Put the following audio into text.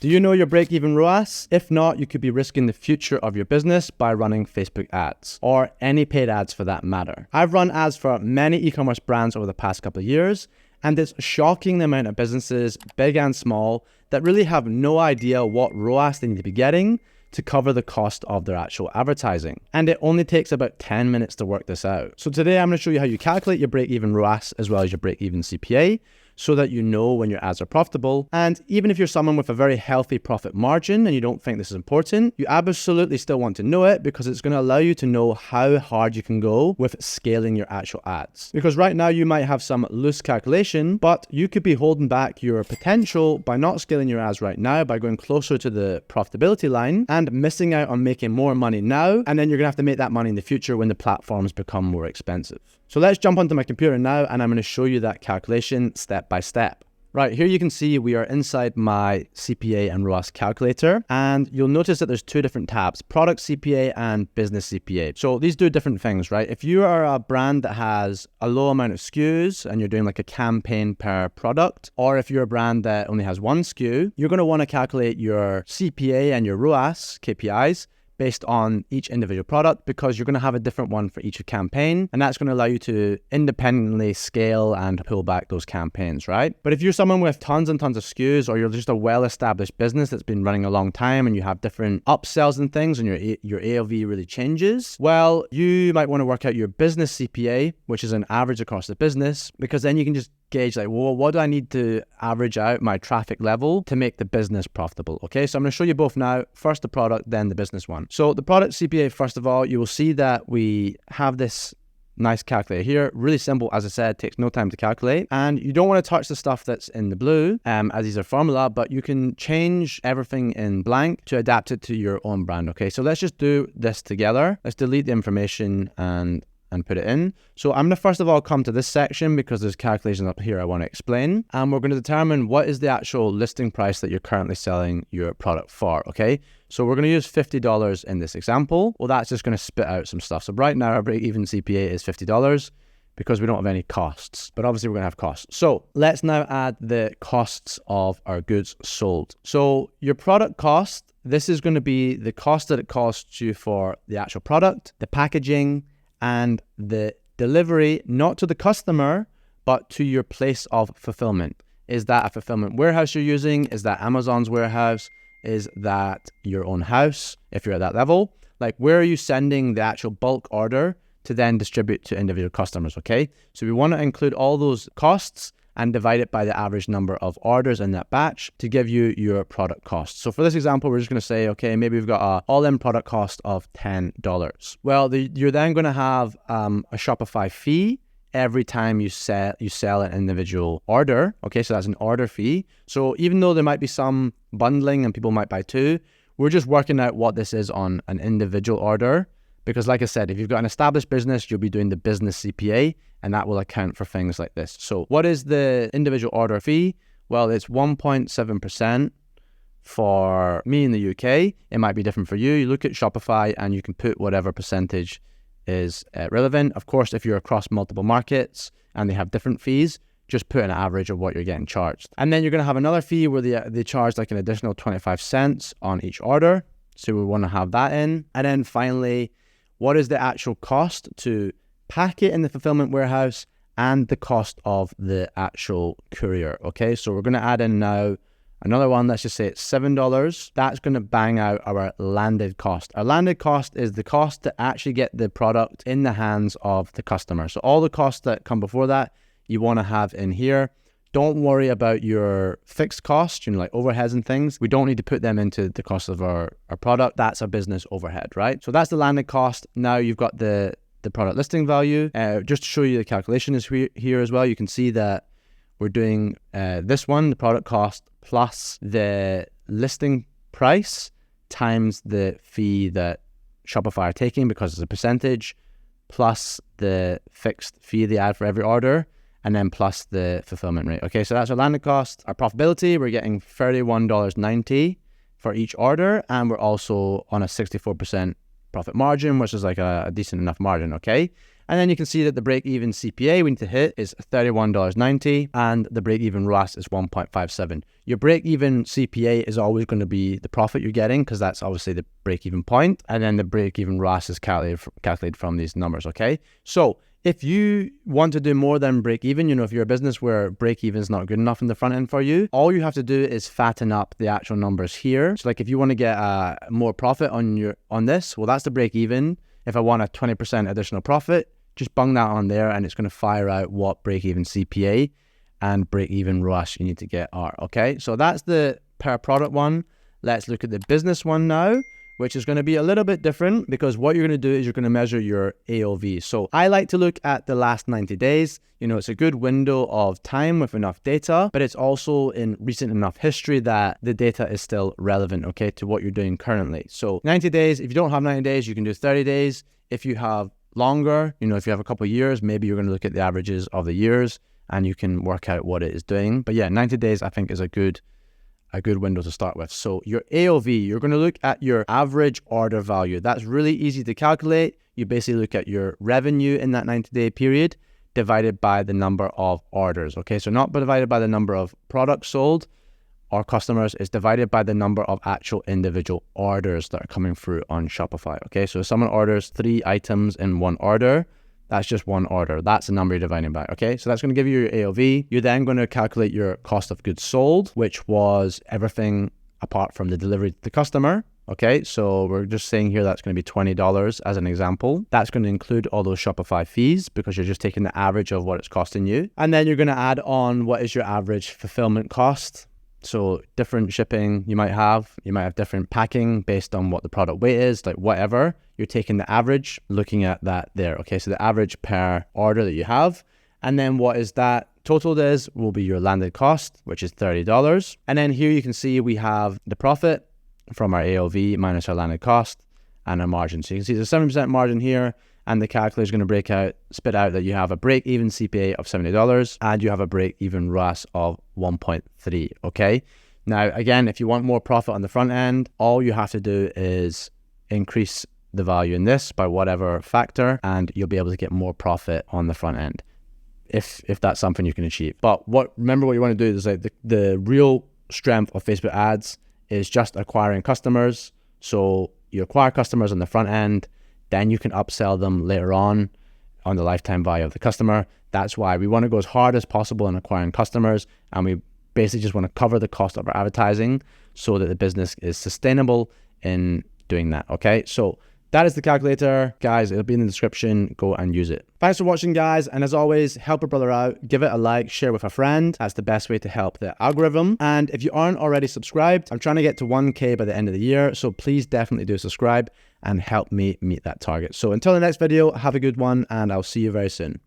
Do you know your break-even ROAS? If not, you could be risking the future of your business by running Facebook ads or any paid ads for that matter. I've run ads for many e-commerce brands over the past couple of years, and it's shocking the amount of businesses, big and small, that really have no idea what ROAS they need to be getting to cover the cost of their actual advertising. And it only takes about 10 minutes to work this out. So today I'm going to show you how you calculate your break-even ROAS as well as your break-even CPA, so that you know when your ads are profitable. And even if you're someone with a very healthy profit margin and you don't think this is important, you absolutely still want to know it, because it's going to allow you to know how hard you can go with scaling your actual ads. Because right now you might have some loose calculation, but you could be holding back your potential by not scaling your ads right now, by going closer to the profitability line and missing out on making more money now. And then you're gonna have to make that money in the future when the platforms become more expensive. So let's jump onto my computer now, and I'm going to show you that calculation step by step. Right, here you can see we are inside my CPA and ROAS calculator, and you'll notice that there's two different tabs, product CPA and business CPA. So these do different things, right? If you are a brand that has a low amount of SKUs and you're doing like a campaign per product, or if you're a brand that only has one SKU, you're going to want to calculate your CPA and your ROAS KPIs based on each individual product, because you're going to have a different one for each campaign, and that's going to allow you to independently scale and pull back those campaigns, right? But if you're someone with tons and tons of SKUs, or you're just a well-established business that's been running a long time and you have different upsells and things, and your AOV really changes, well, you might want to work out your business CPA, which is an average across the business, because then you can just gauge like, well, what do I need to average out my traffic level to make the business profitable? Okay, so I'm going to show you both now. First the product, then the business one. So the product CPA, first of all, you will see that we have this nice calculator here. Really simple, as I said, takes no time to calculate. And you don't want to touch the stuff that's in the blue, as these are formula, but you can change everything in blank to adapt it to your own brand. Okay, so let's just do this together. Let's delete the information and put it in. So I'm going to first of all come to this section, because there's calculations up here I want to explain. And we're going to determine what is the actual listing price that you're currently selling your product for, okay? So we're going to use $50 in this example. Well, that's just going to spit out some stuff. So right now our break-even CPA is $50 because we don't have any costs, but obviously we're going to have costs. So let's now add the costs of our goods sold. So your product cost, this is going to be the cost that it costs you for the actual product, the packaging, and the delivery, not to the customer, but to your place of fulfillment. Is that a fulfillment warehouse you're using? Is that Amazon's warehouse? Is that your own house, if you're at that level? Like, where are you sending the actual bulk order to then distribute to individual customers, okay? So we want to include all those costs and divide it by the average number of orders in that batch to give you your product cost. So for this example, we're just going to say, okay, maybe we've got an all-in product cost of $10. Well, you're then going to have a Shopify fee every time you sell an individual order. Okay, so that's an order fee. So even though there might be some bundling and people might buy two, we're just working out what this is on an individual order. Because like I said, if you've got an established business, you'll be doing the business CPA, and that will account for things like this. So what is the individual order fee? Well, it's 1.7% for me in the UK. It might be different for you. You look at Shopify and you can put whatever percentage is relevant. Of course, if you're across multiple markets and they have different fees, just put an average of what you're getting charged. And then you're going to have another fee where they charge like an additional 25 cents on each order. So we want to have that in. And then finally, what is the actual cost to pack it in the fulfillment warehouse and the cost of the actual courier? Okay, so we're going to add in now another one. Let's just say it's $7. That's going to bang out our landed cost. Our landed cost is the cost to actually get the product in the hands of the customer. So all the costs that come before that, you want to have in here. Don't worry about your fixed costs, like overheads and things. We don't need to put them into the cost of our product. That's a business overhead, right? So that's the landed cost. Now you've got the product listing value. Just to show you the calculation is here as well. You can see that we're doing this one, the product cost plus the listing price times the fee that Shopify are taking because it's a percentage, plus the fixed fee they add for every order, and then plus the fulfillment rate. Okay, so that's our landed cost. Our profitability, we're getting $31.90 for each order, and we're also on a 64% profit margin, which is like a decent enough margin, okay? And then you can see that the break-even CPA we need to hit is $31.90 and the break-even ROAS is 1.57. Your break-even CPA is always going to be the profit you're getting because that's obviously the break-even point. And then the break-even ROAS is calculated from these numbers, okay? So if you want to do more than break-even, if you're a business where break-even is not good enough in the front end for you, all you have to do is fatten up the actual numbers here. So like if you want to get more profit on this, well, that's the break-even. If I want a 20% additional profit, just bung that on there and it's going to fire out what break-even CPA and break-even ROAS you need to get are, okay? So that's the per product one. Let's look at the business one now, which is going to be a little bit different because what you're going to do is you're going to measure your AOV. So I like to look at the last 90 days. It's a good window of time with enough data, but it's also in recent enough history that the data is still relevant, okay, to what you're doing currently. So 90 days, if you don't have 90 days, you can do 30 days. If you have longer, if you have a couple of years, maybe you're going to look at the averages of the years and you can work out what it is doing. But yeah, 90 days I think is a good window to start with. So your AOV, you're going to look at your average order value. That's really easy to calculate. You basically look at your revenue in that 90-day period divided by the number of orders. Okay, so not divided by the number of products sold or customers, it's divided by the number of actual individual orders that are coming through on Shopify. Okay, so if someone orders 3 items in one order, that's just one order. That's the number you're dividing by, okay? So that's going to give you your AOV. You're then going to calculate your cost of goods sold, which was everything apart from the delivery to the customer, okay? So we're just saying here that's going to be $20 as an example. That's going to include all those Shopify fees because you're just taking the average of what it's costing you. And then you're going to add on what is your average fulfillment cost. So different shipping you might have different packing based on what the product weight is, like whatever. You're taking the average, looking at that there. Okay, so the average per order that you have. And then what is that totaled is will be your landed cost, which is $30. And then here you can see we have the profit from our AOV minus our landed cost and our margin. So you can see there's a 7% margin here. And the calculator is going to spit out that you have a break-even CPA of $70 and you have a break-even ROAS of 1.3, okay? Now, again, if you want more profit on the front end, all you have to do is increase the value in this by whatever factor and you'll be able to get more profit on the front end if that's something you can achieve. But remember what you want to do is like the real strength of Facebook ads is just acquiring customers. So you acquire customers on the front end, then you can upsell them later on the lifetime value of the customer. That's why we want to go as hard as possible in acquiring customers, and we basically just want to cover the cost of our advertising so that the business is sustainable in doing that, okay? So that is the calculator. Guys, it'll be in the description. Go and use it. Thanks for watching, guys. And as always, help a brother out. Give it a like, share with a friend. That's the best way to help the algorithm. And if you aren't already subscribed, I'm trying to get to 1K by the end of the year. So please definitely do subscribe and help me meet that target. So until the next video, have a good one and I'll see you very soon.